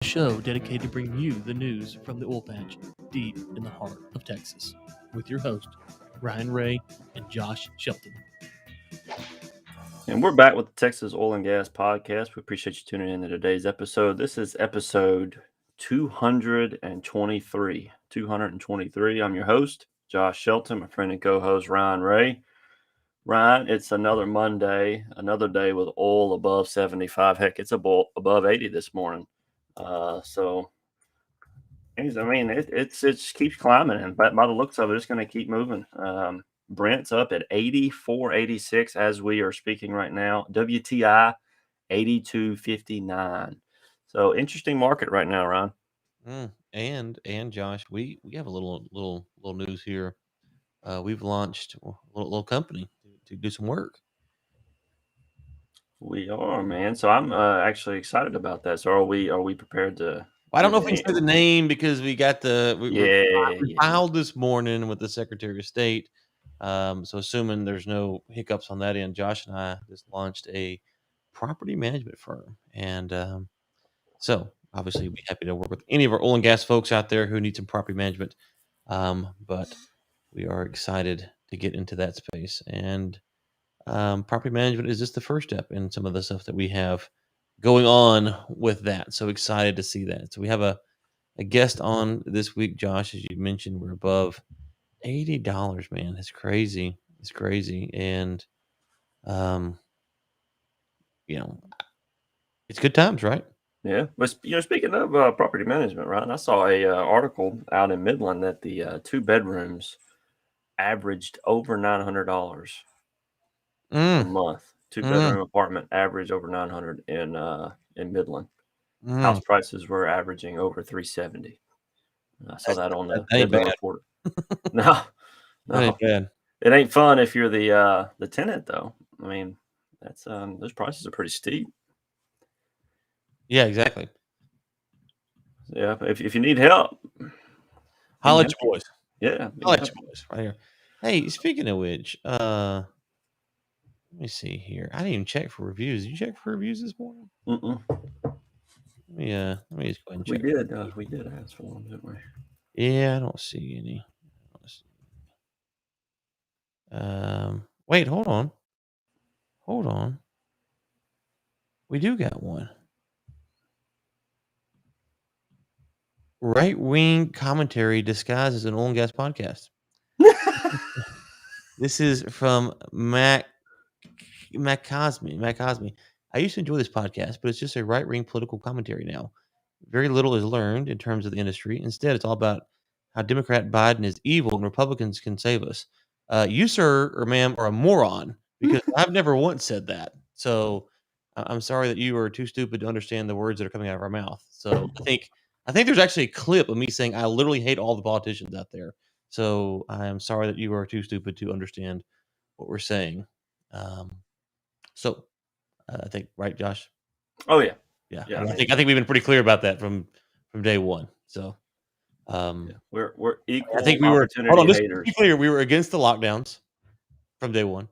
show dedicated to bringing you the news from the oil patch deep in the heart of Texas with your host, Ryan Ray and Josh Shelton. And we're back with the Texas Oil and Gas Podcast. We appreciate you tuning in to today's episode. This is episode 223. 223. I'm your host, Josh Shelton, my friend and co-host, Ryan Ray. Ryan, it's another Monday, another day with oil above 75. Heck, it's above 80 this morning. So, I mean, it keeps climbing, and by the looks of it, it's going to keep moving. Brent's up at 84.86 as we are speaking right now. WTI 82.59. So interesting market right now, Ron. And Josh, we have a little news here. We've launched a little company to do some work. We are, man. So I'm actually excited about that. So are we prepared to? I don't know if we can say the name because we got we Yeah. filed this morning with the Secretary of State. So assuming there's no hiccups on that end, Josh and I just launched a property management firm, and so obviously we're happy to work with any of our oil and gas folks out there who need some property management. But we are excited to get into that space, and property management is just the first step in some of the stuff that we have going on with that. So excited to see that. So we have a guest on this week, Josh. As you mentioned, we're above $80, man. It's crazy. It's crazy. And it's good times, right? Yeah, but speaking of property management, right? I saw a article out in Midland that the 2 bedrooms averaged over $900 a month. 2 bedroom apartment averaged over $900 in Midland. House prices were averaging over $370. I saw that on the Midland Report. No, Ain't bad. It ain't fun if you're the tenant, though. I mean, that's those prices are pretty steep. Yeah, exactly. Yeah, if you need help, holla at your boys. Yeah, holla at your boys right here. Hey, speaking of which, let me see here. I didn't even check for reviews. Did you check for reviews this morning? Mm-mm. Let me just go ahead and check. We did ask for them, didn't we? Yeah, I don't see any. Wait, hold on. We do got one. Right-wing commentary disguised as an oil and gas podcast. This is from Matt Cosme. I used to enjoy this podcast, but it's just a right-wing political commentary now. Very little is learned in terms of the industry. Instead, it's all about how Democrat Biden is evil and Republicans can save us. You, sir or ma'am, are a moron because I've never once said that. So I'm sorry that you are too stupid to understand the words that are coming out of our mouth. So I think there's actually a clip of me saying I literally hate all the politicians out there. So I am sorry that you are too stupid to understand what we're saying. So I think, right, Josh? Oh yeah. Yeah. I think we've been pretty clear about that from day one. So we're equal. I think we were. Hold on, let's be clear. We were against the lockdowns from day one,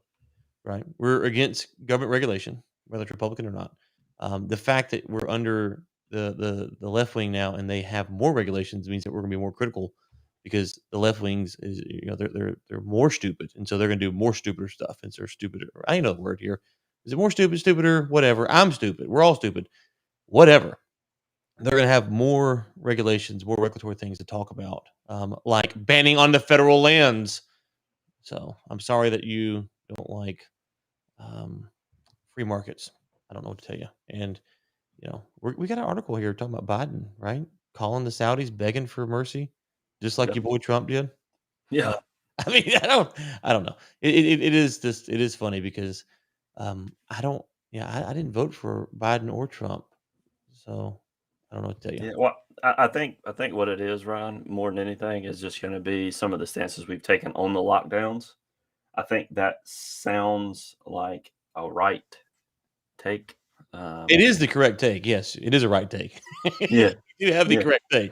right? We're against government regulation, whether it's Republican or not. The fact that we're under the left wing now and they have more regulations means that we're going to be more critical because the left wings is they're more stupid, and so they're going to do more stupider stuff. And so they're stupider. I ain't know the word here. Is it more stupid, stupider, whatever? I'm stupid. We're all stupid. Whatever. They're going to have more regulations, more regulatory things to talk about, like banning on the federal lands. So I'm sorry that you don't like free markets. I don't know what to tell you. And, we got an article here talking about Biden, right? Calling the Saudis, begging for mercy, just like your boy Trump did. Yeah. I mean, I don't know. It is funny because I didn't vote for Biden or Trump. So I don't know what to tell you. Yeah, well, I think what it is, Ryan, more than anything, is just going to be some of the stances we've taken on the lockdowns. I think that sounds like a right take. It is the correct take. Yes, it is a right take. Yeah, you have the correct take.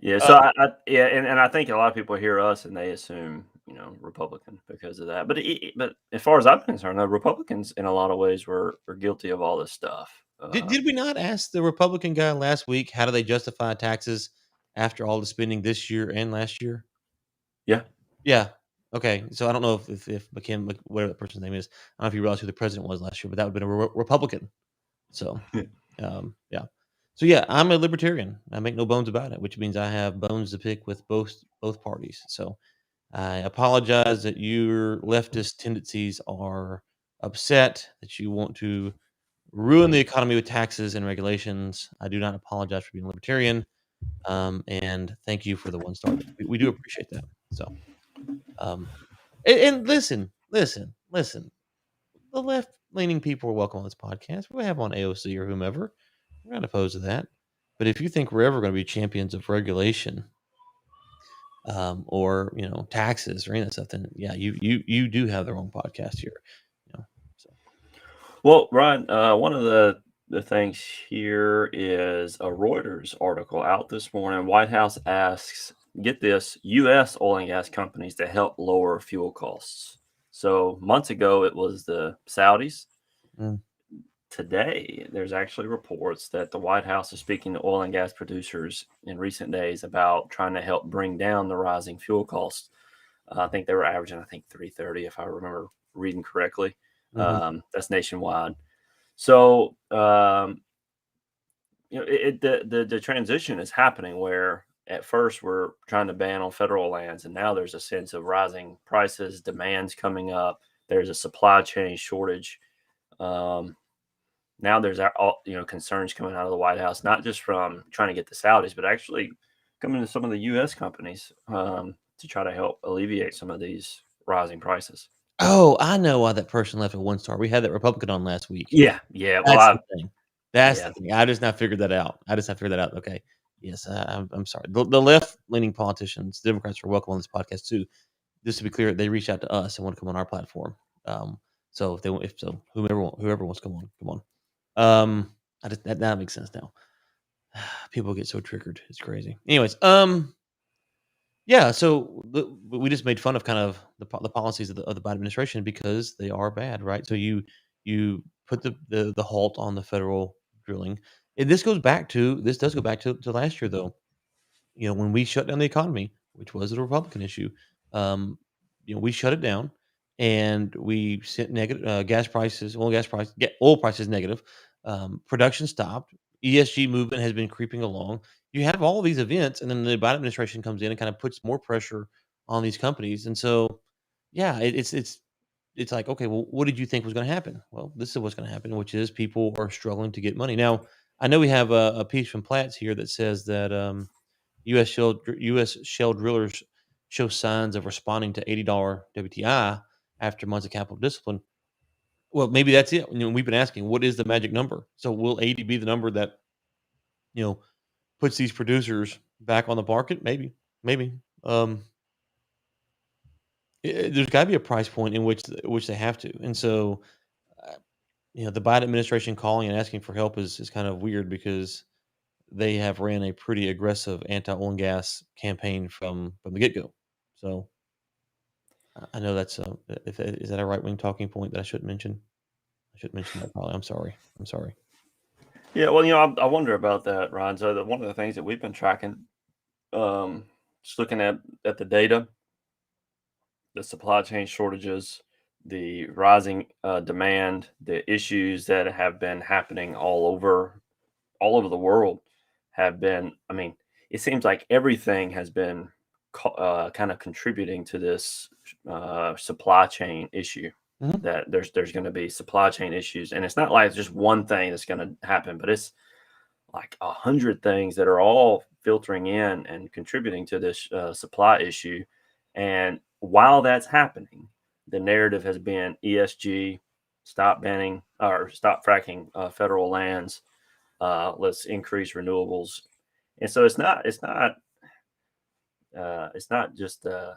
Yeah, so and I think a lot of people hear us and they assume Republican because of that. But as far as I'm concerned, the Republicans in a lot of ways were guilty of all this stuff. Did we not ask the Republican guy last week how do they justify taxes after all the spending this year and last year? Yeah. Yeah. Okay. So I don't know if McKim, whatever that person's name is, I don't know if you realized who the president was last year, but that would have been a Republican. So, yeah. So yeah, I'm a libertarian. I make no bones about it, which means I have bones to pick with both parties. So I apologize that your leftist tendencies are upset that you want to ruin the economy with taxes and regulations. I do not apologize for being libertarian. And thank you for the 1 star. We do appreciate that. So, and listen. The left leaning people are welcome on this podcast. We have on AOC or whomever. We're not opposed to that. But if you think we're ever going to be champions of regulation, or taxes or any of that stuff, then yeah, you do have the wrong podcast here. So. Well, Ryan, one of the things here is a Reuters article out this morning. White House asks, get this, U.S. oil and gas companies to help lower fuel costs. So months ago, it was the Saudis. Mm. Today, there's actually reports that the White House is speaking to oil and gas producers in recent days about trying to help bring down the rising fuel costs. I think they were averaging, $3.30, if I remember reading correctly. Mm-hmm. That's nationwide. So, the transition is happening where at first we're trying to ban on federal lands, and now there's a sense of rising prices, demands coming up. There's a supply chain shortage. Now there's concerns coming out of the White House, not just from trying to get the Saudis, but actually coming to some of the U.S. companies to try to help alleviate some of these rising prices. Oh, I know why that person left a 1 star. We had that Republican on last week. Yeah. That's the thing. That's the thing. I just not figured that out. Okay. Yes, I'm sorry. The left-leaning politicians, Democrats, are welcome on this podcast too. Just to be clear, they reach out to us and want to come on our platform. So whoever wants to come on. That makes sense now. People get so triggered. It's crazy. Anyways, yeah. So we just made fun of kind of the policies of the Biden administration because they are bad, right? So you put the halt on the federal drilling, and this does go back to last year though. When we shut down the economy, which was a Republican issue, we shut it down and we sent negative oil prices negative. Production stopped. ESG movement has been creeping along. You have all these events, and then the Biden administration comes in and kind of puts more pressure on these companies. And so, yeah, it's like, okay, well, what did you think was going to happen? Well, this is what's going to happen, which is people are struggling to get money. Now, I know we have a piece from Platts here that says that U.S. shale drillers show signs of responding to $80 WTI after months of capital discipline. Well, maybe that's it. We've been asking, what is the magic number? So will 80 be the number that puts these producers back on the market? Maybe. There's got to be a price point in which they have to, and so the Biden administration calling and asking for help is kind of weird because they have ran a pretty aggressive anti-oil and gas campaign from the get-go. So I know that's is that a right-wing talking point that I shouldn't mention? I shouldn't mention that probably. I'm sorry. Yeah, well, I wonder about that, Ron. So one of the things that we've been tracking, just looking at the data, the supply chain shortages, the rising demand, the issues that have been happening all over the world have been. I mean, it seems like everything has been kind of contributing to this supply chain issue. Mhm. That there's going to be supply chain issues, and it's not like it's just one thing that's going to happen, but it's like 100 things that are all filtering in and contributing to this supply issue. And while that's happening, the narrative has been ESG, stop banning or stop fracking federal lands. Let's increase renewables. And so it's not just the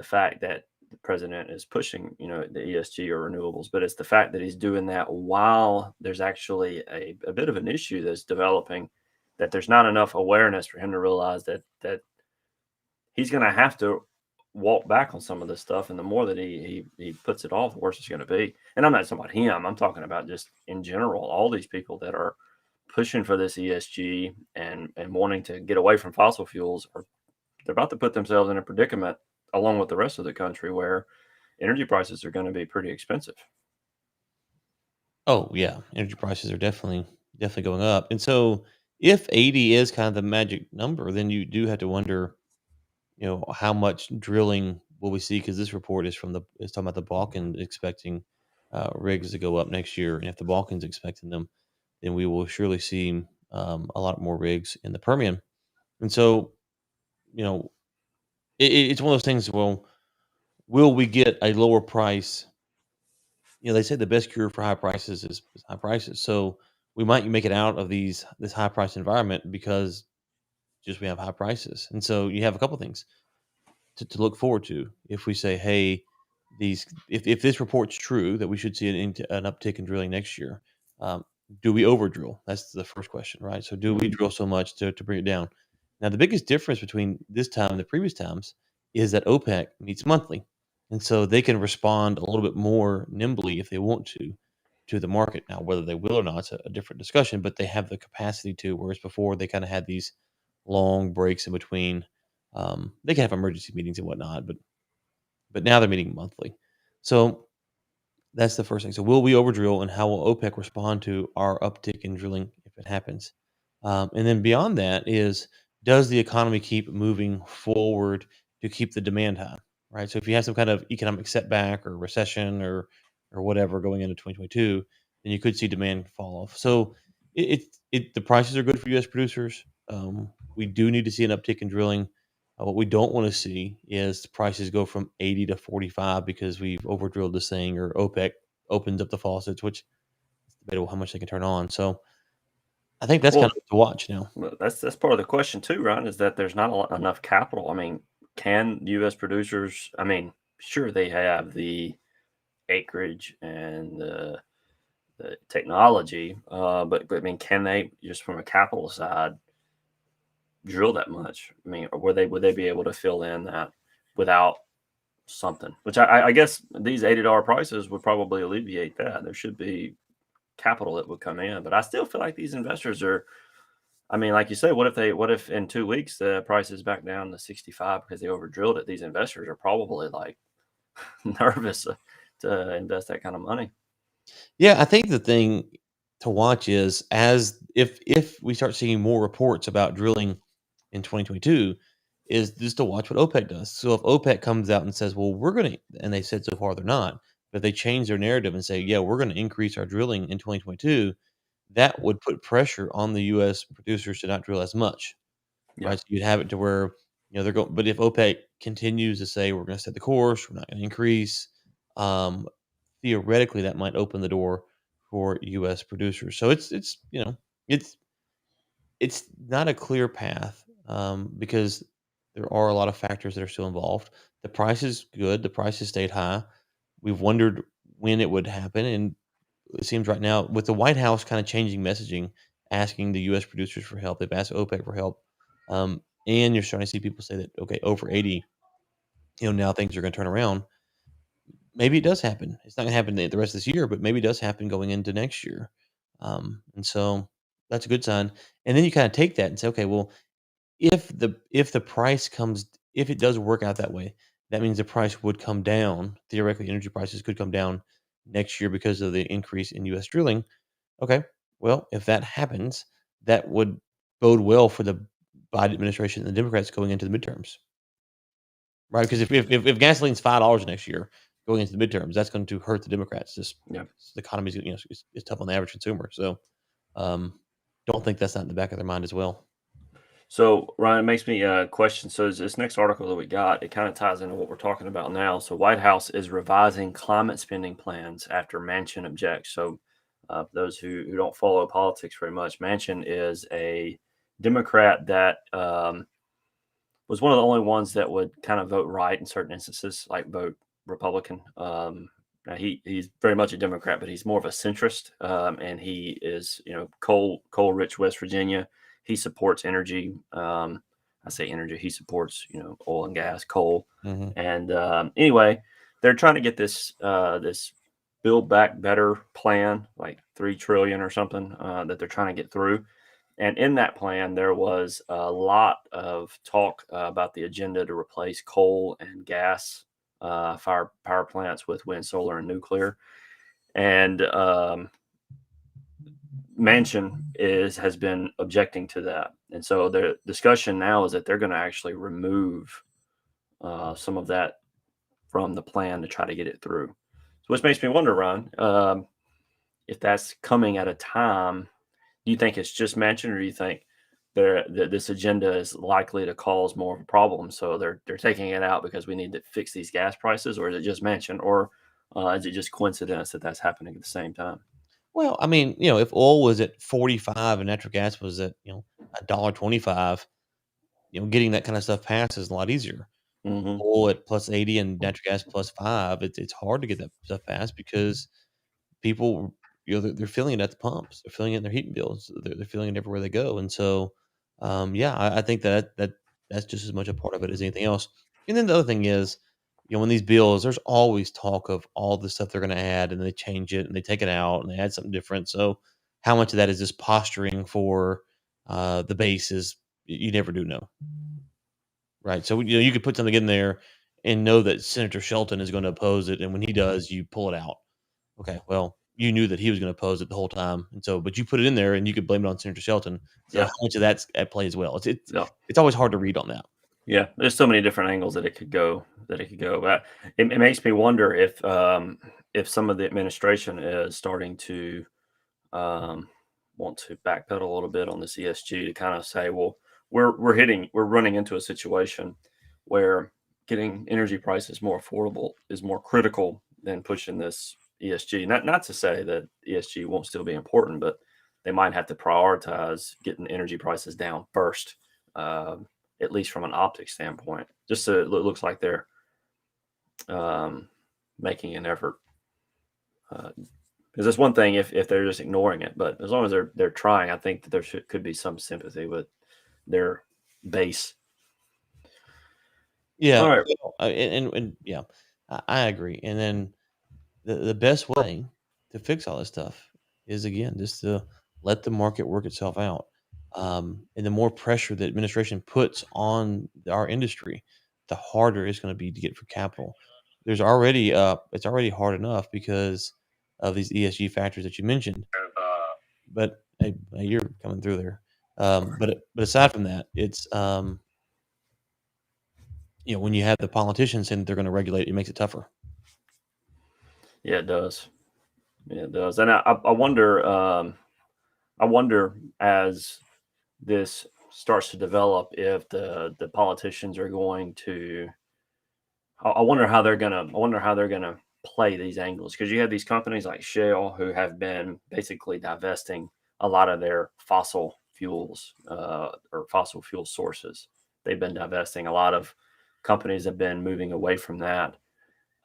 fact that the president is pushing, the ESG or renewables, but it's the fact that he's doing that while there's actually a bit of an issue that's developing, that there's not enough awareness for him to realize that he's going to have to walk back on some of this stuff, and the more that he puts it off, the worse it's going to be. And I'm not talking about him. I'm talking about just in general, all these people that are pushing for this ESG and wanting to get away from fossil fuels they're about to put themselves in a predicament along with the rest of the country where energy prices are going to be pretty expensive. Oh yeah, energy prices are definitely going up. And so if 80 is kind of the magic number, then you do have to wonder, how much drilling will we see? Because this report is talking about the Balkans expecting rigs to go up next year, and if the Balkans expecting them, then we will surely see a lot more rigs in the Permian. And so, you know, it's one of those things. Well, will we get a lower price? They say the best cure for high prices is high prices. So we might make it out of this high price environment because just we have high prices. And so you have a couple things to look forward to. If we say, hey, if this report's true that we should see an uptick in drilling next year, um, do we over drill? That's the first question, right? So do we drill so much to bring it down? Now the biggest difference between this time and the previous times is that OPEC meets monthly, and so they can respond a little bit more nimbly if they want to the market. Now whether they will or not is a different discussion, but they have the capacity to. Whereas before they kind of had these long breaks in between. They can have emergency meetings and whatnot, but now they're meeting monthly. So that's the first thing. So will we overdrill, and how will OPEC respond to our uptick in drilling if it happens? And then beyond that is, does the economy keep moving forward to keep the demand high? Right. So if you have some kind of economic setback or recession or whatever going into 2022, then you could see demand fall off. So the prices are good for U.S. producers. We do need to see an uptick in drilling. What we don't want to see is the prices go from 80 to 45 because we've over drilled this thing, or OPEC opens up the faucets, which is debatable how much they can turn on. So I think that's kind of to watch now. That's part of the question too, Ryan, is that there's not enough capital. I mean, can U.S. producers? I mean, sure they have the acreage and the technology, but I mean, can they just from a capital side drill that much? I mean, or would they be able to fill in that without something? Which I guess these $80 prices would probably alleviate that. There should be capital that would come in, but I still feel like these investors are. I mean, like you say, what if in 2 weeks the price is back down to 65 because they over drilled it? These investors are probably like nervous to invest that kind of money. Yeah, I think the thing to watch is, as if we start seeing more reports about drilling in 2022, is just to watch what OPEC does. So if OPEC comes out and says, well, we're going to, and they said so far they're not, but they change their narrative and say, yeah, we're going to increase our drilling in 2022, that would put pressure on the U.S. producers to not drill as much, Yeah. right? So you'd have it to where, they're going, but if OPEC continues to say, we're going to set the course, we're not going to increase, um, theoretically that might open the door for U.S. producers. So it's it's not a clear path, because there are a lot of factors that are still involved. The price is good. The price has stayed high. We've wondered when it would happen, and it seems right now with the White House kind of changing messaging, asking the U.S. producers for help. They've asked OPEC for help, and you're starting to see people say that, okay, over 80, now things are going to turn around. Maybe it does happen. It's not going to happen the rest of this year, but maybe it does happen going into next year. And so that's a good sign. And then you kind of take that and say, okay, well, if the price comes, if it does work out that way, that means the price would come down. Theoretically, energy prices could come down next year because of the increase in U.S. drilling. Okay, well, if that happens, that would bode well for the Biden administration and the Democrats going into the midterms, right? Because if gasoline's $5 next year going into the midterms, that's going to hurt the Democrats. Just Yeah. the economy's is tough on the average consumer. So, don't think that's not in the back of their mind as well. So Ryan, it makes me question. So this next article that we got, it kind of ties into what we're talking about now. So White House is revising climate spending plans after Manchin objects. So those who don't follow politics very much, Manchin is a Democrat that was one of the only ones that would kind of vote right in certain instances, like vote Republican. Now he's very much a Democrat, but he's more of a centrist, and he is coal rich West Virginia. He supports energy, I say energy. He supports, oil and gas, coal. Mhm. And anyway, they're trying to get this this Build Back Better plan, like 3 trillion or something, that they're trying to get through. And in that plan, there was a lot of talk about the agenda to replace coal and gas power plants with wind, solar, and nuclear. And Manchin has been objecting to that, and so the discussion now is that they're going to actually remove some of that from the plan to try to get it through. So, which makes me wonder, Ron, if that's coming at a time. Do you think it's just Manchin, or do you think this agenda is likely to cause more of a problem? So they're taking it out because we need to fix these gas prices, or is it just Manchin, or is it just coincidence that that's happening at the same time? Well, I mean, if oil was at 45 and natural gas was at, $1.25, getting that kind of stuff passed is a lot easier. Mm-hmm. Oil at plus 80 and natural gas plus 5, it's hard to get that stuff passed because people, they're feeling it at the pumps. They're feeling it in their heating bills. They're feeling it everywhere they go. And so, yeah, I think that's just as much a part of it as anything else. And then the other thing is, when these bills, there's always talk of all the stuff they're going to add, and they change it and they take it out and they add something different. So, how much of that is just posturing for the base is you never do know, right? So, you could put something in there and know that Senator Shelton is going to oppose it, and when he does, you pull it out. Okay, well, you knew that he was going to oppose it the whole time, and so, but you put it in there, and you could blame it on Senator Shelton. So, Yeah. how much of that's at play as well? It's Yeah. it's always hard to read on that. Yeah, there's so many different angles that it could go. But it makes me wonder if some of the administration is starting to want to backpedal a little bit on this ESG to kind of say, well, we're running into a situation where getting energy prices more affordable is more critical than pushing this ESG. Not to say that ESG won't still be important, but they might have to prioritize getting energy prices down first, at least from an optics standpoint. Just so it looks like they're making an effort. Because it's one thing if they're just ignoring it, but as long as they're trying, I think that there could be some sympathy with their base. Yeah, All right. and yeah, I agree. And then the best way to fix all this stuff is, again, just to let the market work itself out. And the more pressure the administration puts on our industry, the harder it's going to be to get for capital. It's already hard enough because of these ESG factors that you mentioned. But hey, you're coming through there. But aside from that, it's when you have the politicians saying that they're going to regulate, it makes it tougher. Yeah, it does. Yeah, it does. And I wonder. I wonder as this starts to develop if the politicians are going to. I wonder how they're gonna. I wonder how they're gonna play these angles, because you have these companies like Shell who have been basically divesting a lot of their fossil fuels or fossil fuel sources. They've been divesting. A lot of companies have been moving away from that.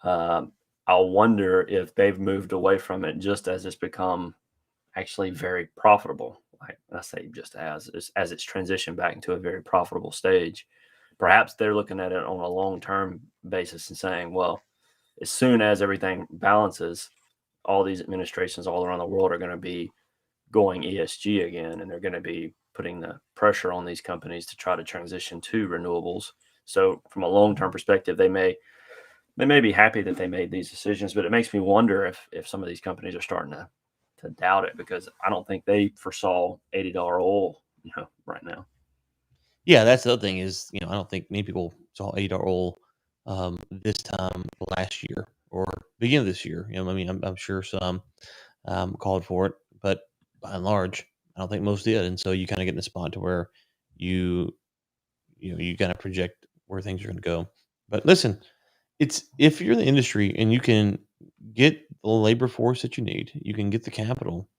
I wonder if they've moved away from it just as it's become actually very profitable. Like I say, just as it's transitioned back into a very profitable stage. Perhaps they're looking at it on a long-term basis and saying, well, as soon as everything balances, all these administrations all around the world are going to be going ESG again, and they're going to be putting the pressure on these companies to try to transition to renewables. So from a long-term perspective, they may be happy that they made these decisions, but it makes me wonder if some of these companies are starting to doubt it, because I don't think they foresaw $80 oil, right now. Yeah, that's the other thing is, I don't think many people saw $80 oil this time last year or beginning of this year. I mean, I'm sure some called for it, but by and large, I don't think most did. And so you kind of get in a spot to where you kind of project where things are going to go. But listen, it's if you're in the industry and you can get the labor force that you need, you can get the capital.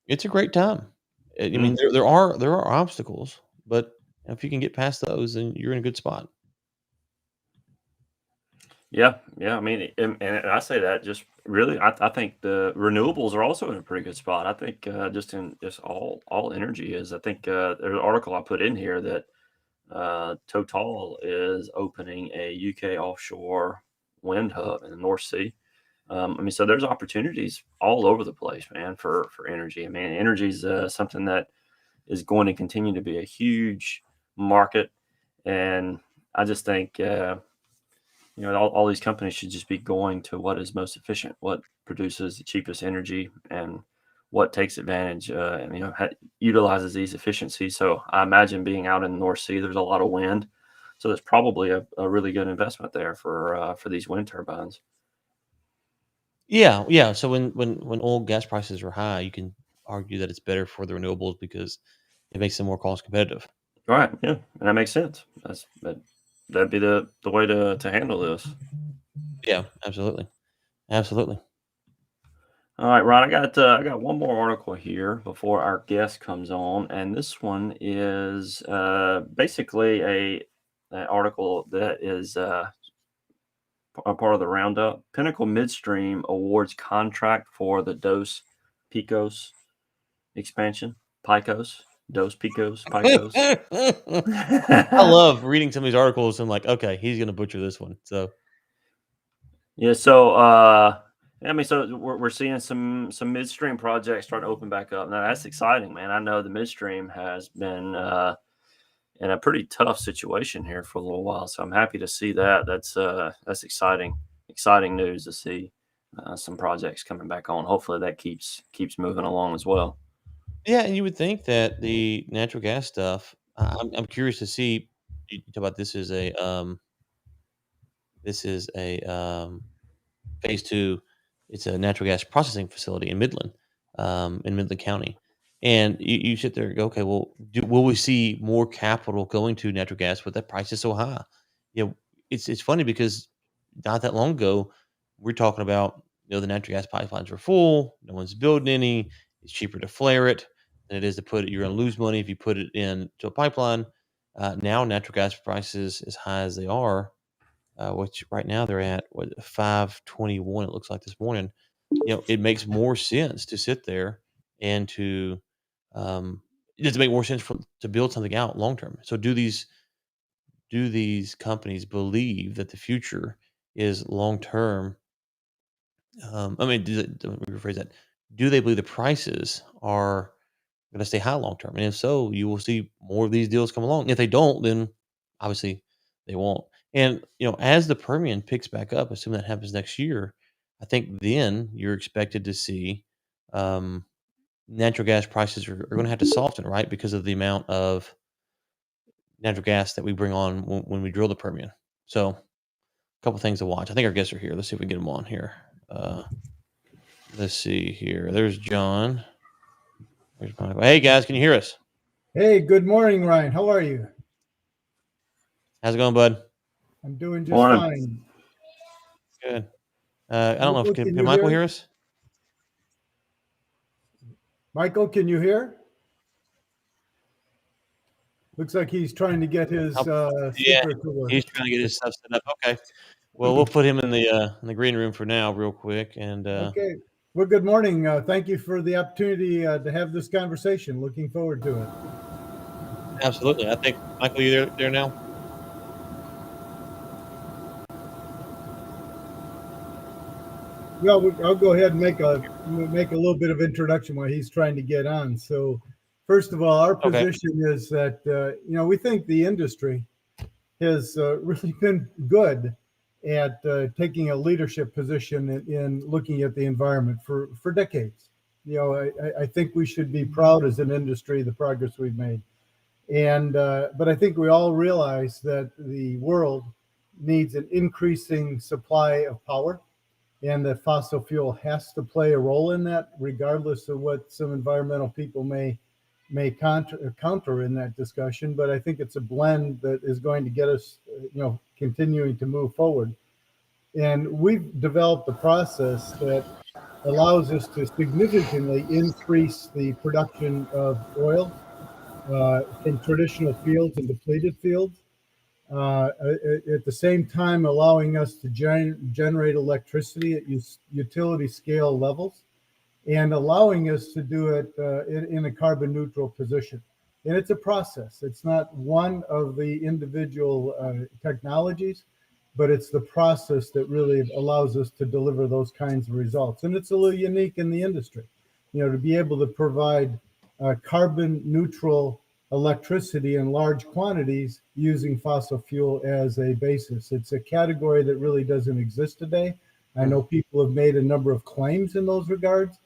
It's a great time. I mean, there are obstacles, but if you can get past those, then you're in a good spot. Yeah, yeah. I mean, and I say that just really, I think the renewables are also in a pretty good spot. I think just in just all energy is. I think there's an article I put in here that Total is opening a UK offshore wind hub in the North Sea. So there's opportunities all over the place, man, for energy. I mean, energy is something that is going to continue to be a huge market. And I just think, all these companies should just be going to what is most efficient, what produces the cheapest energy, and what takes advantage, utilizes these efficiencies. So I imagine being out in the North Sea, there's a lot of wind. So there's probably a really good investment there for these wind turbines. Yeah. So when oil and gas prices are high, you can argue that it's better for the renewables because it makes them more cost competitive. Right. Yeah. And that makes sense. That'd be the way to handle this. Yeah, absolutely. All right, Ron, I got one more article here before our guest comes on, and this one is basically an article that is a part of the roundup. Pinnacle Midstream awards contract for the Dos Picos expansion. Dos Picos. I love reading some of these articles and like, okay, he's gonna butcher this one. So Yeah, so so we're seeing some midstream projects starting to open back up. Now that's exciting, man. I know the midstream has been in a pretty tough situation here for a little while, so I'm happy to see that. That's exciting news to see some projects coming back on. Hopefully that keeps moving along as well. yeah, and you would think that the natural gas stuff. I'm curious to see. You talk about this is a phase two. It's a natural gas processing facility in Midland County. And you sit there and go, okay, well, will we see more capital going to natural gas with that price is so high? It's funny because not that long ago, we're talking about the natural gas pipelines are full, no one's building any. It's cheaper to flare it than it is to put it. You're going to lose money if you put it into a pipeline. Now natural gas prices as high as they are, which right now they're at 521. It looks like this morning. It makes more sense to sit there and to does it make more sense to build something out long term? So do these companies believe that the future is long term? Let me rephrase that. Do they believe the prices are going to stay high long term? And if so, you will see more of these deals come along. If they don't, then obviously they won't. And as the Permian picks back up, assuming that happens next year, I think then you're expected to see um, natural gas prices are going to have to soften, right? Because of the amount of natural gas that we bring on when we drill the Permian. So, a couple things to watch. I think our guests are here. Let's see if we can get them on here. Let's see here. There's John. There's Michael. Hey guys, can you hear us? Hey, good morning, Ryan. How are you? How's it going, bud? I'm doing just fine. Good. I don't know if can Michael hear us? Michael, can you hear? Looks like he's trying to get his speaker to work. He's trying to get his stuff set up. Okay. Well, we'll put him in the green room for now, real quick. And okay. Well, good morning. Thank you for the opportunity to have this conversation. Looking forward to it. Absolutely. I think Michael, you there now? Well, I'll go ahead and make a little bit of introduction while he's trying to get on. So, first of all, our position is that we think the industry has really been good at taking a leadership position in looking at the environment for decades. I think we should be proud as an industry the progress we've made, but I think we all realize that the world needs an increasing supply of power, and that fossil fuel has to play a role in that, regardless of what some environmental people may counter in that discussion. But I think it's a blend that is going to get us, continuing to move forward. And we've developed a process that allows us to significantly increase the production of oil from traditional fields and depleted fields. At the same time, allowing us to generate electricity at utility scale levels, and allowing us to do it in a carbon neutral position. And it's a process. It's not one of the individual technologies, but it's the process that really allows us to deliver those kinds of results. And it's a little unique in the industry, to be able to provide carbon neutral electricity in large quantities using fossil fuel as a basis. It's a category that really doesn't exist today. I know people have made a number of claims in those regards,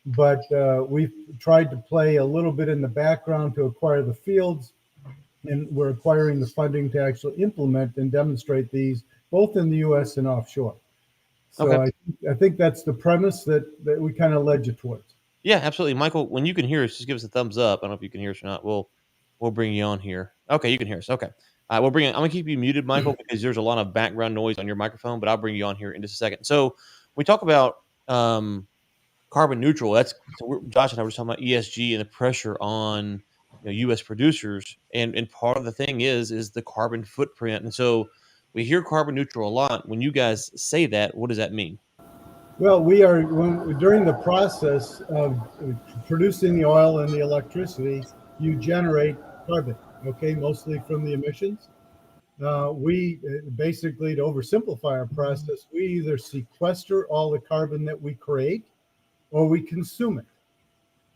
but we've tried to play a little bit in the background to acquire the fields, and we're acquiring the funding to actually implement and demonstrate these both in the U.S. and offshore. So okay. I think that's the premise that we kind of led you towards. Yeah, absolutely. Michael, when you can hear us, just give us a thumbs up. I don't know if you can hear us or not. We'll bring you on here. Okay, you can hear us. Okay. We'll bring it. I'm going to keep you muted, Michael, because there's a lot of background noise on your microphone, but I'll bring you on here in just a second. So we talk about carbon neutral. Josh and I were talking about ESG and the pressure on U.S. producers. And part of the thing is the carbon footprint. And so we hear carbon neutral a lot. When you guys say that, what does that mean? Well, during the process of producing the oil and the electricity, you generate carbon, okay, mostly from the emissions. We basically, to oversimplify our process, we either sequester all the carbon that we create or we consume it.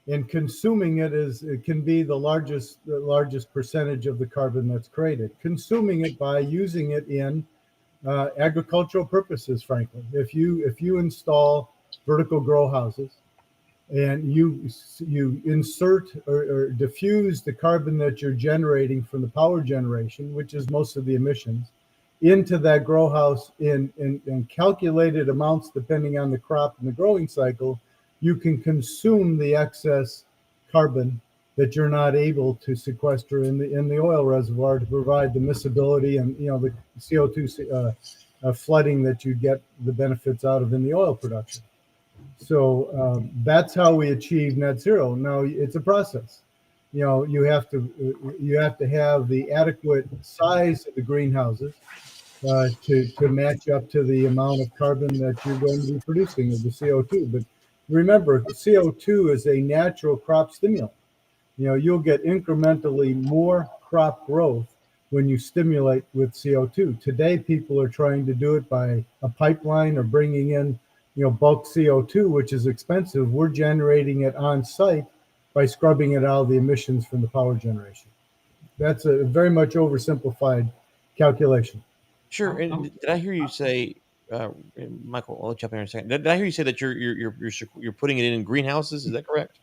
And consuming it can be the largest percentage of the carbon that's created. Consuming it by using it in agricultural purposes, frankly. If you install vertical grow houses and you insert or diffuse the carbon that you're generating from the power generation, which is most of the emissions, into that grow house in calculated amounts depending on the crop and the growing cycle, you can consume the excess carbon that you're not able to sequester in the oil reservoir to provide the miscibility and the CO2 flooding that you get the benefits out of in the oil production. So that's how we achieve net zero. Now it's a process. You have to have the adequate size of the greenhouses to match up to the amount of carbon that you're going to be producing of the CO2. But remember, CO2 is a natural crop stimulant. You'll get incrementally more crop growth when you stimulate with CO2. Today, people are trying to do it by a pipeline or bringing in, bulk CO2, which is expensive. We're generating it on site by scrubbing it out of the emissions from the power generation. That's a very much oversimplified calculation. Sure. And did I hear you say, Michael? I'll jump in a second. Did I hear you say that you're putting it in greenhouses? Is that correct?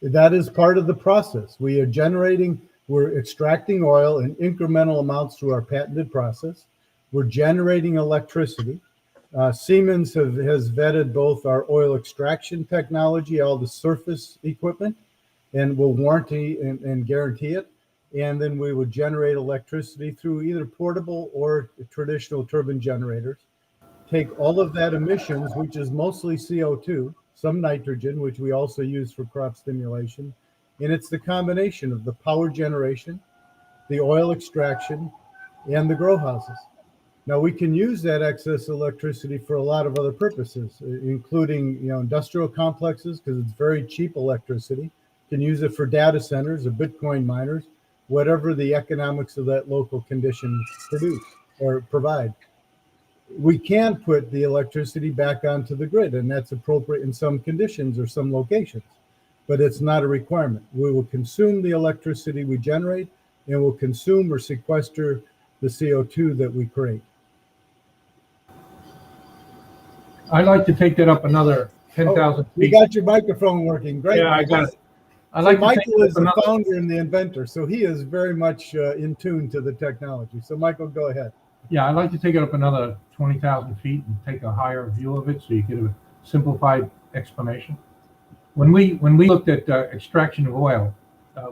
That is part of the process. We're extracting oil in incremental amounts through our patented process. We're generating electricity. Siemens has vetted both our oil extraction technology, all the surface equipment, and will warranty and guarantee it. And then we will generate electricity through either portable or traditional turbine generators. Take all of that emissions, which is mostly CO2, some nitrogen, which we also use for crop stimulation. And it's the combination of the power generation, the oil extraction, and the grow houses. Now we can use that excess electricity for a lot of other purposes, including industrial complexes, because it's very cheap electricity. You can use it for data centers or Bitcoin miners, whatever the economics of that local condition produce or provide. We can put the electricity back onto the grid, and that's appropriate in some conditions or some locations, but it's not a requirement. We will consume the electricity we generate, and we'll consume or sequester the CO2 that we create. I'd like to take that up another 10,000 feet. You got your microphone working. Great. Yeah, I got it. Michael is the founder and the inventor, so he is very much in tune to the technology. So Michael, go ahead. Yeah, I'd like to take it up another 20,000 feet and take a higher view of it so you get a simplified explanation. When we looked at extraction of oil,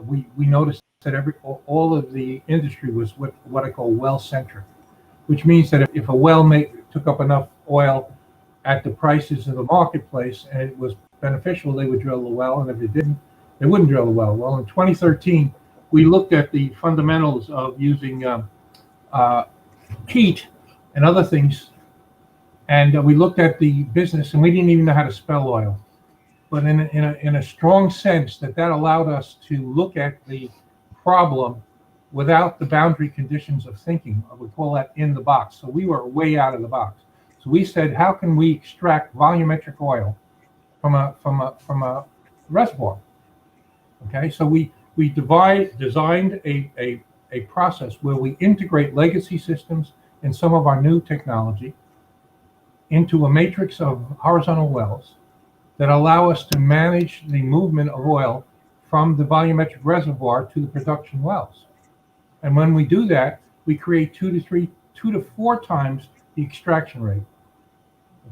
we noticed that all of the industry was what I call well-centric, which means that if a well took up enough oil at the prices of the marketplace and it was beneficial, they would drill the well, and if it didn't, they wouldn't drill the well. Well, in 2013, we looked at the fundamentals of using heat and other things, and we looked at the business, and we didn't even know how to spell oil. But in a strong sense, that allowed us to look at the problem without the boundary conditions of thinking. We call that in the box. So we were way out of the box. So we said, how can we extract volumetric oil from a reservoir? Okay, so we designed a process where we integrate legacy systems and some of our new technology into a matrix of horizontal wells that allow us to manage the movement of oil from the volumetric reservoir to the production wells. And when we do that, we create 2 to 4 times the extraction rate.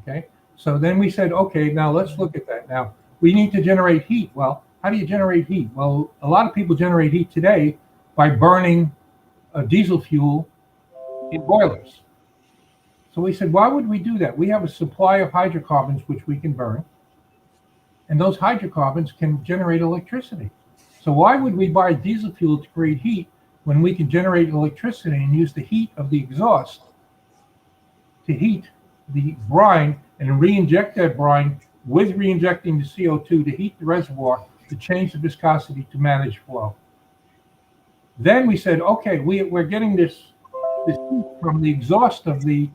Okay, so then we said, okay, now let's look at that. Now we need to generate heat. Well, how do you generate heat? Well, a lot of people generate heat today by burning diesel fuel in boilers. So we said, why would we do that? We have a supply of hydrocarbons which we can burn, and those hydrocarbons can generate electricity. So why would we buy diesel fuel to create heat when we can generate electricity and use the heat of the exhaust to heat the brine and re-inject that brine with re-injecting the CO2 to heat the reservoir to change the viscosity to manage flow? Then we said, okay, we're getting this heat from the exhaust of the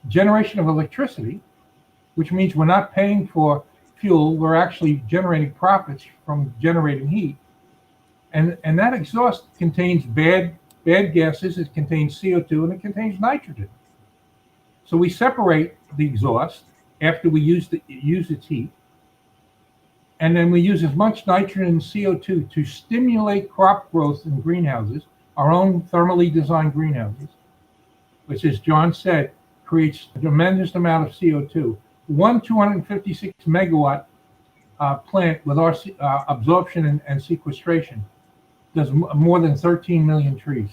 generation of electricity, which means we're not paying for fuel, we're actually generating profits from generating heat. And that exhaust contains bad gases, it contains CO2, and it contains nitrogen. So we separate the exhaust after we use its heat, and then we use as much nitrogen and CO2 to stimulate crop growth in greenhouses, our own thermally designed greenhouses, which, as John said, creates a tremendous amount of CO2. One 256 megawatt plant with our absorption and sequestration does more than 13 million trees.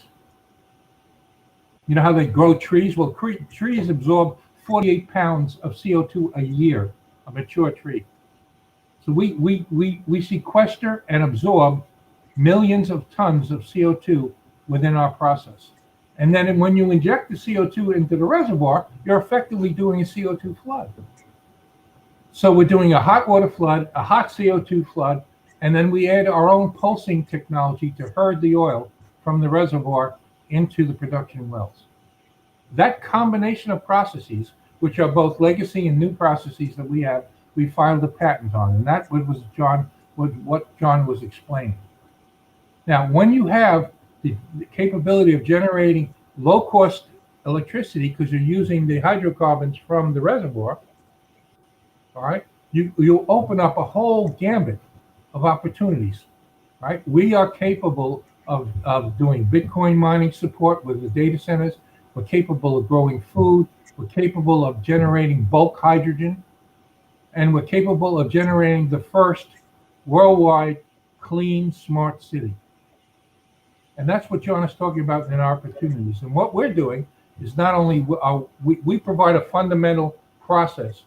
You know how they grow trees? Well, trees absorb 48 pounds of CO2 a year, a mature tree. So we sequester and absorb millions of tons of CO2 within our process. And then when you inject the CO2 into the reservoir, you're effectively doing a CO2 flood. So we're doing a hot water flood, a hot CO2 flood, and then we add our own pulsing technology to herd the oil from the reservoir into the production wells. That combination of processes, which are both legacy and new processes that we have, we filed a patent on, and that was what John was explaining. Now, when you have the capability of generating low-cost electricity because you're using the hydrocarbons from the reservoir, all right, you'll open up a whole gambit of opportunities, right? We are capable of doing Bitcoin mining support with the data centers. We're capable of growing food. We're capable of generating bulk hydrogen. And we're capable of generating the first worldwide clean, smart city. And that's what John is talking about in our opportunities. And what we're doing is not only we provide a fundamental process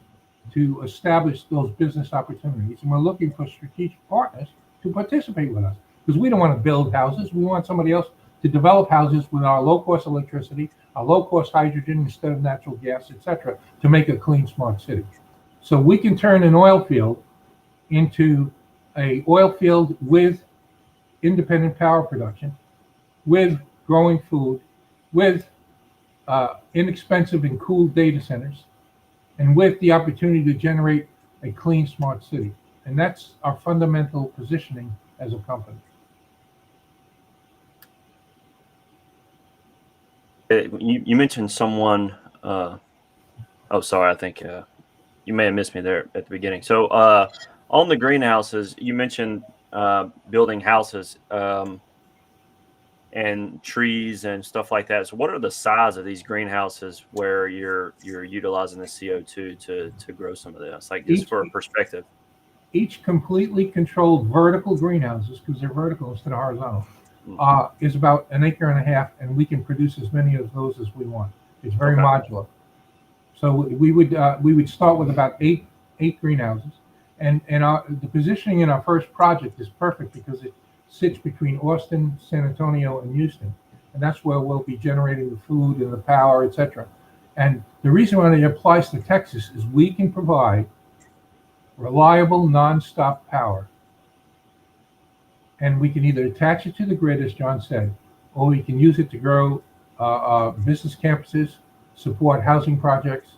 to establish those business opportunities, and we're looking for strategic partners to participate with us, because we don't want to build houses. We want somebody else to develop houses with our low-cost electricity, our low-cost hydrogen instead of natural gas, etc., to make a clean, smart city. So we can turn an oil field into an oil field with independent power production, with growing food, with inexpensive and cool data centers, and with the opportunity to generate a clean, smart city. And that's our fundamental positioning as a company. You mentioned someone, oh, sorry, I think you may have missed me there at the beginning. So on the greenhouses, you mentioned building houses and trees and stuff like that. So what are the size of these greenhouses where you're utilizing the CO2 to grow some of this? Like just for a perspective. Each completely controlled vertical greenhouses, because they're vertical instead of horizontal, is about 1.5 acres, and we can produce as many of those as we want. It's very modular. So we would start with about eight greenhouses, and the positioning in our first project is perfect because it sits between Austin, San Antonio, and Houston, and that's where we'll be generating the food and the power, etc. And the reason why it applies to Texas is we can provide reliable, nonstop power, and we can either attach it to the grid, as John said, or we can use it to grow business campuses, support housing projects,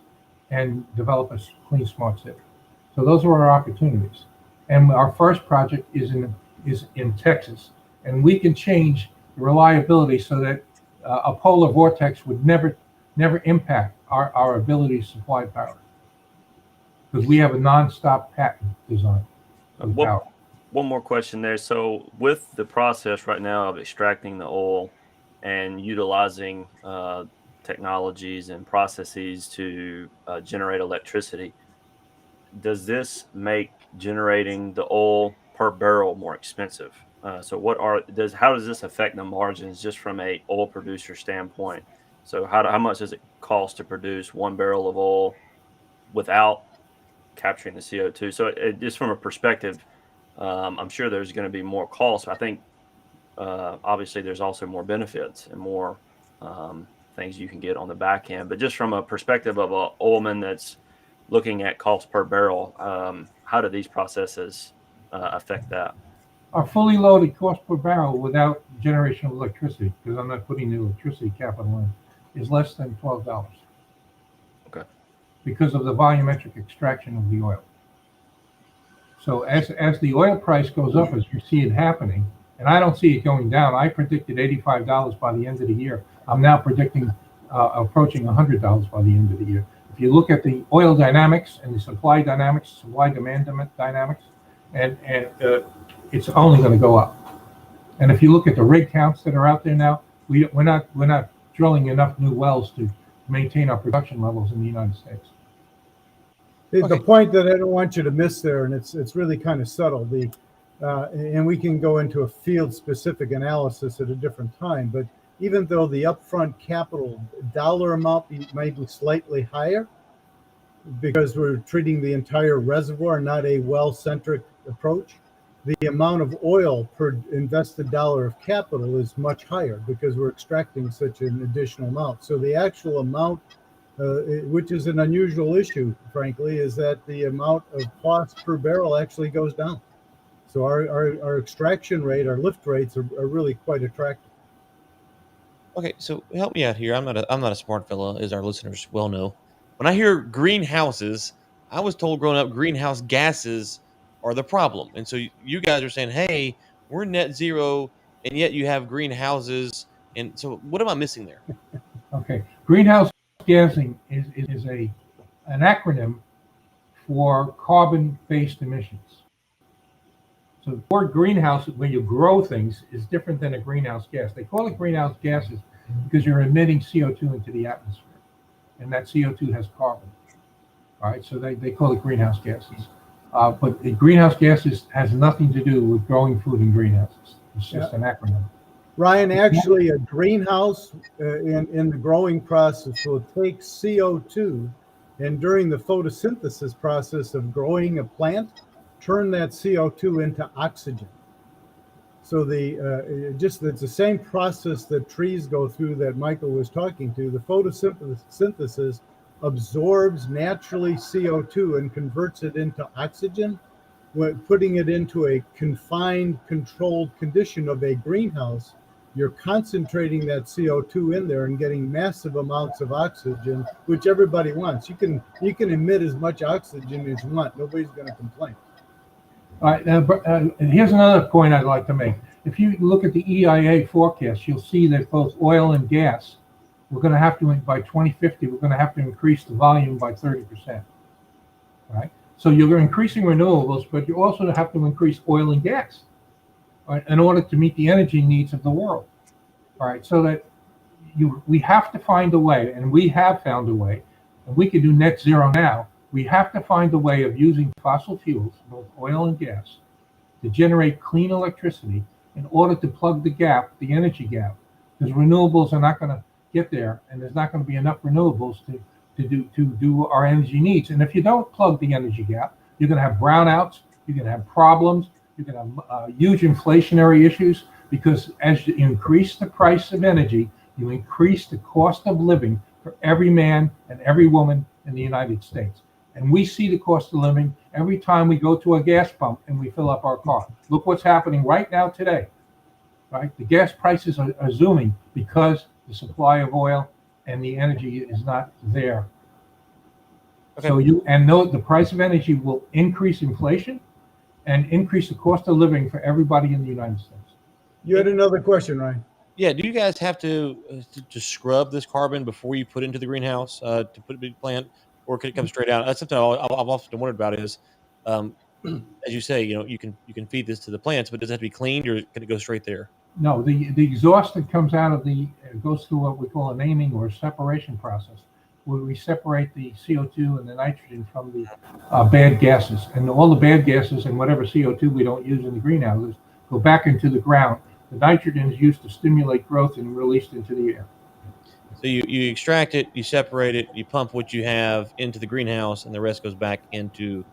and develop a clean, smart city. So those are our opportunities. And our first project is in Texas, and we can change the reliability so that a polar vortex would never impact our ability to supply power, because we have a non-stop patent design of power. One more question there. So with the process right now of extracting the oil and utilizing technologies and processes to generate electricity, does this make generating the oil per barrel more expensive? So how does this affect the margins just from a oil producer standpoint? So how much does it cost to produce 1 barrel of oil without capturing the CO2? So just from a perspective, I'm sure there's going to be more costs. I think obviously there's also more benefits and more things you can get on the back end. But just from a perspective of an oilman that's looking at cost per barrel, how do these processes affect that? Our fully loaded cost per barrel without generation of electricity, because I'm not putting the electricity capital in, is less than $12. Okay. Because of the volumetric extraction of the oil. So as the oil price goes up, as you see it happening, and I don't see it going down, I predicted $85 by the end of the year. I'm now predicting approaching $100 by the end of the year. If you look at the oil dynamics and the supply dynamics, supply-demand dynamics, and it's only going to go up. And if you look at the rig counts that are out there now, we're not drilling enough new wells to maintain our production levels in the United States. The point that I don't want you to miss there, and it's really kind of subtle, and we can go into a field-specific analysis at a different time, but even though the upfront capital dollar amount may be slightly higher, because we're treating the entire reservoir, not a well-centric approach, the amount of oil per invested dollar of capital is much higher because we're extracting such an additional amount. So the actual amount, which is an unusual issue, frankly, is that the amount of cost per barrel actually goes down. So our extraction rate, our lift rates are really quite attractive. Okay, so help me out here. I'm not a smart fella, as our listeners well know. When I hear greenhouses, I was told growing up greenhouse gases are the problem. And so you guys are saying, hey, we're net zero, and yet you have greenhouses. And so what am I missing there? Okay. Greenhouse gassing is an acronym for carbon-based emissions. So the word greenhouse, when you grow things, is different than a greenhouse gas. They call it greenhouse gases because you're emitting CO2 into the atmosphere. And that CO2 has carbon. All right, so they call it greenhouse gases. But the greenhouse gases has nothing to do with growing food in greenhouses. It's just an acronym. Ryan, actually a greenhouse in the growing process will take CO2, and during the photosynthesis process of growing a plant, turn that CO2 into oxygen. So it's the same process that trees go through that Michael was talking to. The photosynthesis absorbs naturally CO2 and converts it into oxygen, putting it into a confined, controlled condition of a greenhouse. You're concentrating that CO2 in there and getting massive amounts of oxygen, which everybody wants. You can emit as much oxygen as you want. Nobody's going to complain. All right, and here's another point I'd like to make. If you look at the EIA forecast, you'll see that both oil and gas, we're going to have to, by 2050, we're going to have to increase the volume by 30%. Right? So you're increasing renewables, but you also have to increase oil and gas, right, in order to meet the energy needs of the world. All right, so that we have to find a way, and we have found a way, and we can do net zero now. We have to find a way of using fossil fuels, both oil and gas, to generate clean electricity in order to plug the gap, the energy gap, because renewables are not going to get there, and there's not going to be enough renewables to do our energy needs. And if you don't plug the energy gap, you're going to have brownouts, you're going to have problems, you're going to have huge inflationary issues, because as you increase the price of energy, you increase the cost of living for every man and every woman in the United States. And we see the cost of living, every time we go to a gas pump and we fill up our car. Look what's happening right now today, right? The gas prices are zooming because the supply of oil and the energy is not there. Okay. So the price of energy will increase inflation and increase the cost of living for everybody in the United States. You had another question, Ryan. Yeah. Do you guys have to scrub this carbon before you put it into the greenhouse to put a big plant, or can it come straight out? That's something I've often wondered about. Is as you say, you can feed this to the plants, but does it have to be cleaned, or can it go straight there? No, the exhaust that comes out of goes through what we call a naming or separation process, where we separate the CO2 and the nitrogen from the bad gases, and all the bad gases and whatever CO2 we don't use in the greenhouses go back into the ground. The nitrogen is used to stimulate growth and released into the air. So you extract it, you separate it, you pump what you have into the greenhouse, and the rest goes back into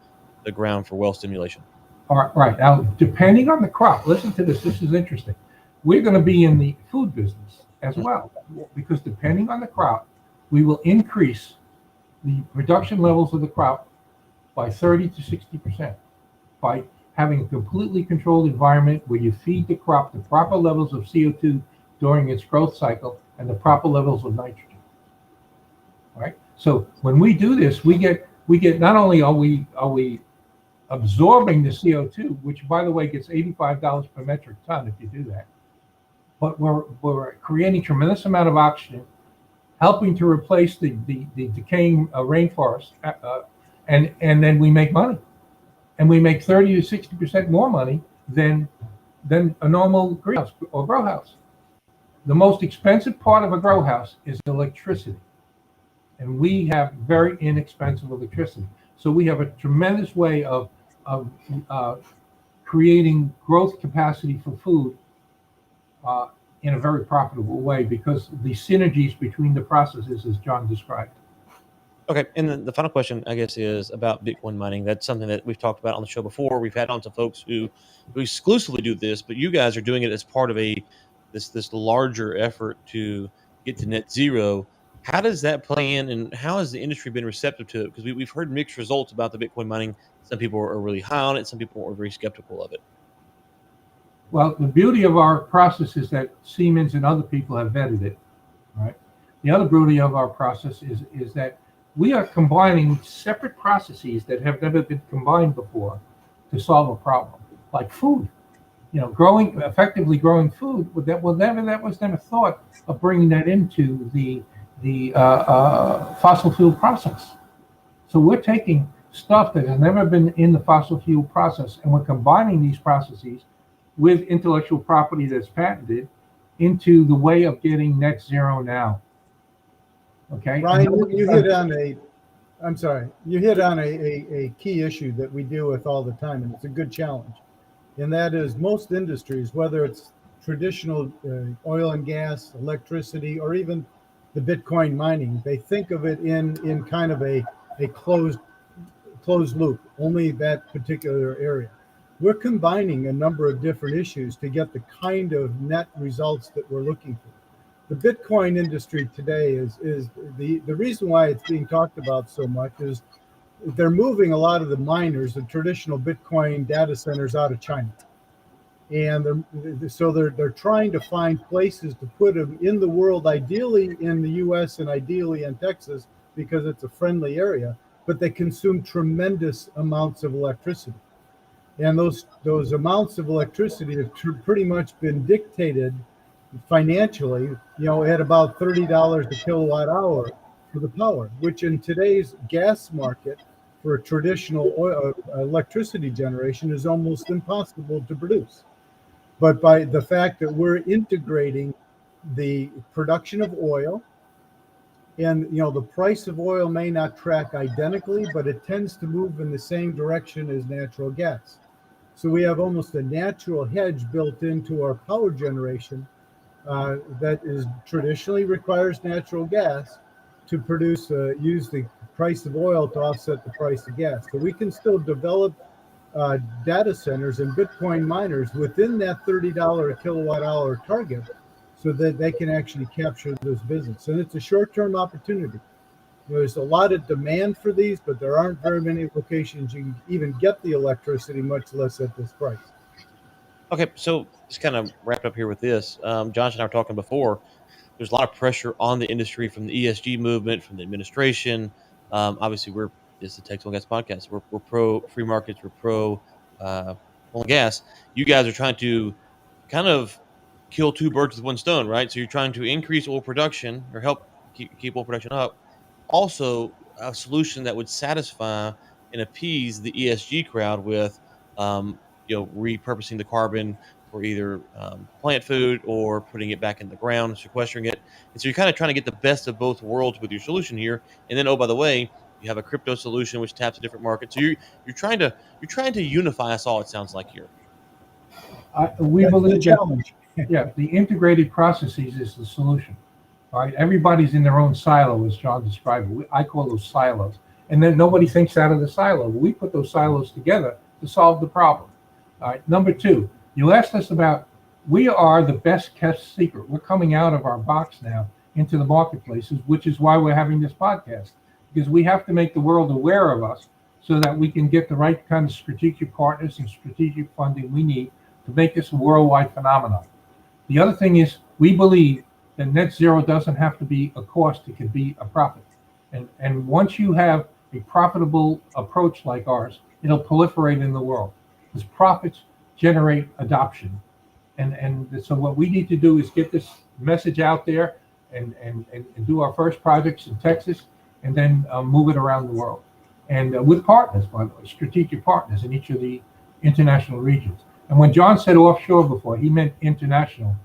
the ground for well stimulation. All right. Now, depending on the crop, listen to this. This is interesting. We're going to be in the food business as well, because depending on the crop, we will increase the production levels of the crop by 30 to 60% by having a completely controlled environment where you feed the crop the proper levels of CO2 during its growth cycle and the proper levels of nitrogen. All right. So when we do this, we get not only are we absorbing the CO2, which by the way gets $85 per metric ton if you do that, but we're creating tremendous amount of oxygen, helping to replace the decaying rainforest, and then we make money, and we make 30 to 60% more money than a normal greenhouse or grow house. The most expensive part of a grow house is electricity, and we have very inexpensive electricity. So we have a tremendous way of creating growth capacity for food in a very profitable way, because the synergies between the processes, as John described. Okay, and then the final question, I guess, is about Bitcoin mining. That's something that we've talked about on the show before. We've had on some folks who exclusively do this, but you guys are doing it as part of this larger effort to get to net zero. How does that play in, and how has the industry been receptive to it? Because we've heard mixed results about the Bitcoin mining. Some people are really high on it. Some people are very skeptical of it. Well, the beauty of our process is that Siemens and other people have vetted it. Right. The other beauty of our process is that we are combining separate processes that have never been combined before to solve a problem, like food. Effectively growing food. That was never thought of bringing that into the fossil fuel process. So we're taking stuff that has never been in the fossil fuel process, and we're combining these processes with intellectual property that's patented into the way of getting net zero now. Okay, Ryan, you hit on a key issue that we deal with all the time, and it's a good challenge. And that is, most industries, whether it's traditional oil and gas, electricity, or even the Bitcoin mining, they think of it in kind of a closed loop, only that particular area. We're combining a number of different issues to get the kind of net results that we're looking for. The Bitcoin industry today is the reason why it's being talked about so much is they're moving a lot of the miners, the traditional Bitcoin data centers, out of China. And they're trying to find places to put them in the world, ideally in the US and ideally in Texas, because it's a friendly area, but they consume tremendous amounts of electricity. And those amounts of electricity have pretty much been dictated financially, at about $30 a kilowatt hour for the power, which in today's gas market for a traditional electricity generation is almost impossible to produce. But by the fact that we're integrating the production of oil, and the price of oil may not track identically, but it tends to move in the same direction as natural gas. So we have almost a natural hedge built into our power generation that is traditionally requires natural gas to produce, use the price of oil to offset the price of gas. So we can still develop data centers and Bitcoin miners within that $30 a kilowatt hour target, so that they can actually capture this business. And it's a short-term opportunity. There's a lot of demand for these, but there aren't very many locations you can even get the electricity, much less at this price. Okay, so just kind of wrapped up here with this. Josh and I were talking before. There's a lot of pressure on the industry from the ESG movement, from the administration. Obviously, it's the Texas Oil and Gas podcast. We're pro free markets. We're pro oil and gas. You guys are trying to kind of kill two birds with one stone, right? So you're trying to increase oil production or help keep oil production up. Also, a solution that would satisfy and appease the ESG crowd with, repurposing the carbon for either plant food or putting it back in the ground, sequestering it. And so you're kind of trying to get the best of both worlds with your solution here. And then, oh, by the way, you have a crypto solution which taps a different market. So you're trying to unify us all. It sounds like here. We That's believe the challenge. the integrated processes is the solution. All right, everybody's in their own silo, as John described it. I call those silos, and then nobody thinks out of the silo. We put those silos together to solve the problem. All right, number two, you asked us about. We are the best kept secret. We're coming out of our box now into the marketplaces, which is why we're having this podcast, because we have to make the world aware of us so that we can get the right kind of strategic partners and strategic funding we need to make this a worldwide phenomenon. The other thing is we believe that net zero doesn't have to be a cost, it can be a profit. And once you have a profitable approach like ours, it'll proliferate in the world because profits generate adoption. And so what we need to do is get this message out there and do our first projects in Texas and then move it around the world. And with partners, by the way, strategic partners in each of the international regions. And when John said offshore before, he meant international,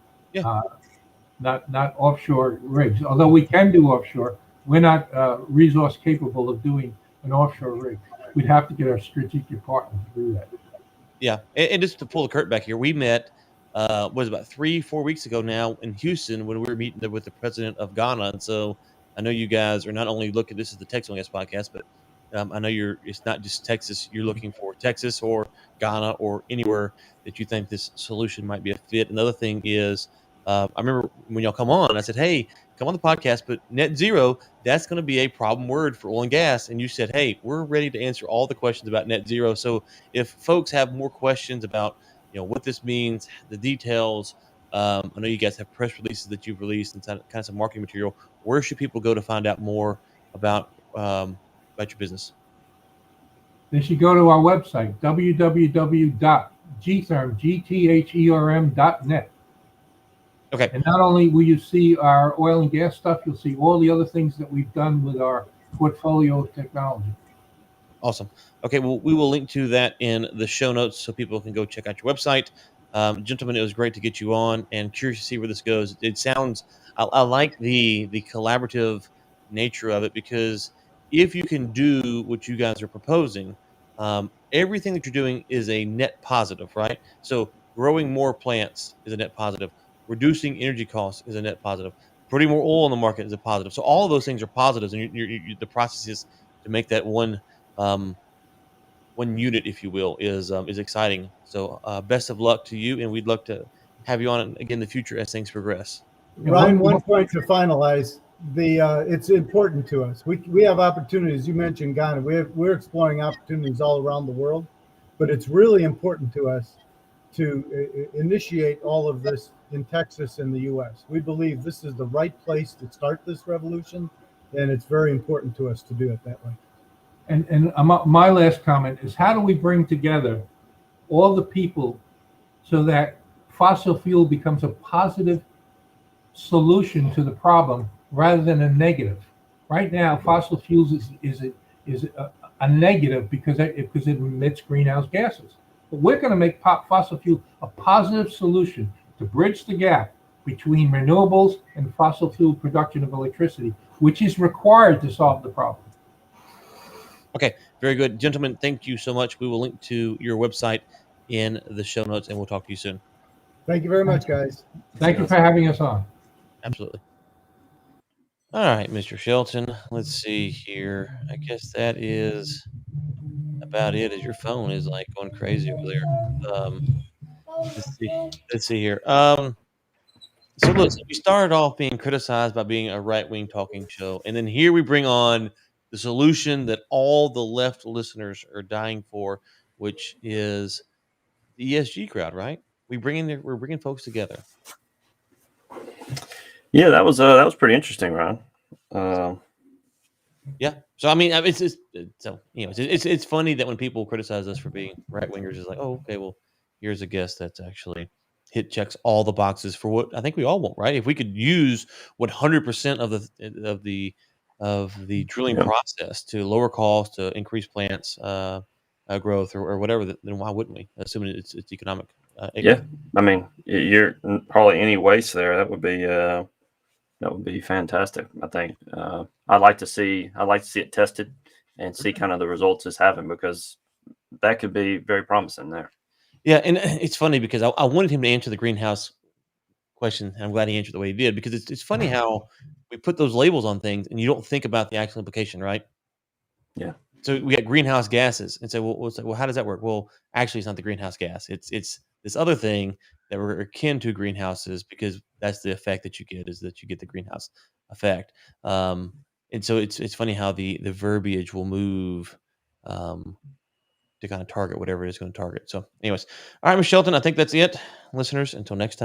not offshore rigs. Although we can do offshore, we're not resource capable of doing an offshore rig. We'd have to get our strategic partners to do that. Yeah, and just to pull the curtain back here, we met was about 3-4 weeks ago now in Houston when we were meeting with the president of Ghana. And so I know you guys are not only looking. This is the Texas Oil and Gas podcast, but I know it's not just Texas. You're looking for Texas or Ghana or anywhere that you think this solution might be a fit. Another thing is, I remember when y'all come on, I said, hey, come on the podcast, but net zero, that's going to be a problem word for oil and gas. And you said, hey, we're ready to answer all the questions about net zero. So if folks have more questions about, what this means, the details, I know you guys have press releases that you've released and kind of some marketing material. Where should people go to find out more about your business? They should go to our website, www.gtherm.net. Okay. And not only will you see our oil and gas stuff, you'll see all the other things that we've done with our portfolio of technology. Awesome. Okay, well, we will link to that in the show notes so people can go check out your website. Gentlemen, it was great to get you on and curious to see where this goes. It sounds, I like the collaborative nature of it, because if you can do what you guys are proposing, everything that you're doing is a net positive, right? So growing more plants is a net positive. Reducing energy costs is a net positive. Putting more oil on the market is a positive. So all of those things are positives, and the process is to make that one unit, if you will, is exciting. So best of luck to you, and we'd love to have you on again in the future as things progress. Ryan, one point to finalize. It's important to us. We have opportunities. You mentioned Ghana. We're exploring opportunities all around the world, but it's really important to us to initiate all of this in Texas and the U.S. We believe this is the right place to start this revolution, and it's very important to us to do it that way. And my last comment is, how do we bring together all the people so that fossil fuel becomes a positive solution to the problem rather than a negative? Right now, fossil fuels is a negative because it emits greenhouse gases. But we're going to make fossil fuel a positive solution to bridge the gap between renewables and fossil fuel production of electricity, which is required to solve the problem. Okay, very good. Gentlemen, thank you so much. We will link to your website in the show notes, and we'll talk to you soon. Thank you very much, guys. Thank you for having us on. Absolutely. All right, Mr. Shelton, let's see here. I guess that is about it, as your phone is like going crazy over there. Let's see here. So look, we started off being criticized by being a right-wing talking show, and then here we bring on the solution that all the left listeners are dying for, which is the ESG crowd, right? We're bringing folks together. Yeah, that was pretty interesting, Ron. Yeah. So I mean, it's funny that when people criticize us for being right wingers, it's like, oh, okay, well, here's a guest that's actually checks all the boxes for what I think we all want, right? If we could use 100% of the drilling process to lower costs, to increase plants growth, or whatever, then why wouldn't we? Assuming it's economic. Yeah, I mean, you're probably any waste there. That would be fantastic. I think I'd like to see it tested and see kind of the results it's having, because that could be very promising there. Yeah, and it's funny because I wanted him to answer the greenhouse question, and I'm glad he answered the way he did, because it's funny how we put those labels on things and you don't think about the actual implication, right? Yeah. So we got greenhouse gases, and so well, how does that work? Well, actually, it's not the greenhouse gas. It's this other thing that we're akin to greenhouses, because that's the effect that you get, is that you get the greenhouse effect. And so it's funny how the verbiage will move to kind of target whatever it is going to target. So anyways, all right, Ms. Shelton, I think that's it. Listeners, until next time.